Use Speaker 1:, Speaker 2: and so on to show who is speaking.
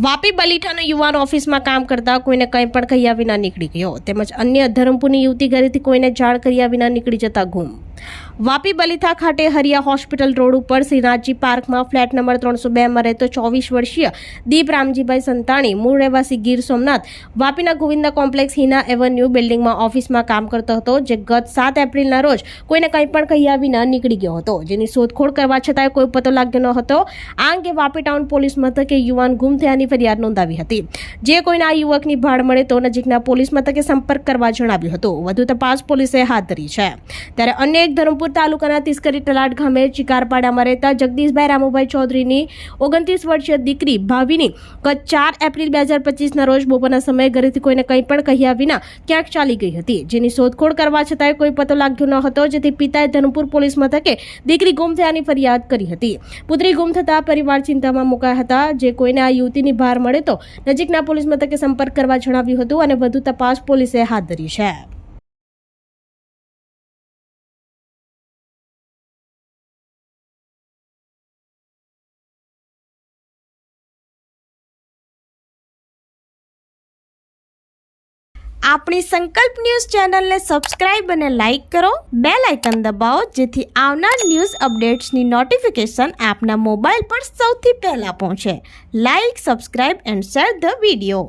Speaker 1: વાપી બલીઠાનો યુવાન ઓફિસમાં કામ કરતા કોઈને કંઈ પણ કહ્યા વિના નીકળી ગયો તેમજ અન્ય ધરમપુરની યુવતી ઘરેથી કોઈને જાણ કર્યા વિના નીકળી જતા ગુમ। વાપી બલીઠા ખાતે હરિયા હોસ્પિટલ રોડ ઉપર શ્રીનાથજી પાર્કમાં ફ્લેટ નંબર 302માં રહેતો 24 વર્ષીય દીપ રામજીભાઈ સંતાણી મૂળ રહેવાસી ગીર સોમનાથ વાપીના ગોવિંદા કોમ્પ્લેક્સ હિના એવન્યુ બિલ્ડિંગમાં ઓફિસમાં કામ કરતો હતો, જે ગત 7 એપ્રિલના રોજ કોઈને કંઈ પણ કહ્યા વિના નીકળી ગયો હતો, જેની શોધખોળ કરવા છતાંય કોઈ પતો લાગ્યો ન હતો। આ અંગે વાપી ટાઉન પોલીસ મથકે યુવાન ગુમ થયાની ફરિયાદ નોંધાવી હતી, જે કોઈને આ યુવકની ભાળ મળે તો નજીકના પોલીસ મથકે સંપર્ક કરવા જણાવ્યું હતું। વધુ તપાસ પોલીસે હાથ ધરી છે। ત્યારે અન્ય એક ધરમપુર તાલુકાના તિસ્કરી તલાટ ગામે ચિકારપાડામાં રહેતા જગદીશભાઈ રામુભાઈ ચૌધરીની 29 વર્ષીય દીકરી ભાવિની ગત 4 એપ્રિલ 2025ના રોજ બપોરના સમયે ઘરેથી કોઈને કંઈ પણ કહ્યા વિના ક્યાંક ચાલી ગઈ હતી, જેની શોધખોળ કરવા છતાંય કોઈ પતો લાગ્યો ન હતો, જેથી પિતાએ ધરમપુર પોલીસ મથકે દીકરી ગુમ થયાની ફરિયાદ કરી હતી। પુત્રી ગુમ થતા પરિવાર ચિંતામાં મુકાયા હતા, જે કોઈને આ યુવતીની ભાર મળે તો નજીકના પોલીસ મથકે સંપર્ક કરવા જણાવ્યું હતું અને વધુ તપાસ પોલીસે હાથ ધરી છે। આપણી સંકલ્પ ન્યૂઝ ચેનલને સબસ્ક્રાઇબ અને લાઇક કરો, બેલ આઇકન દબાવો, જેથી આવનાર ન્યૂઝ અપડેટ્સની નોટિફિકેશન આપના મોબાઈલ પર સૌથી પહેલા પહોંચે। Like, subscribe and share the video.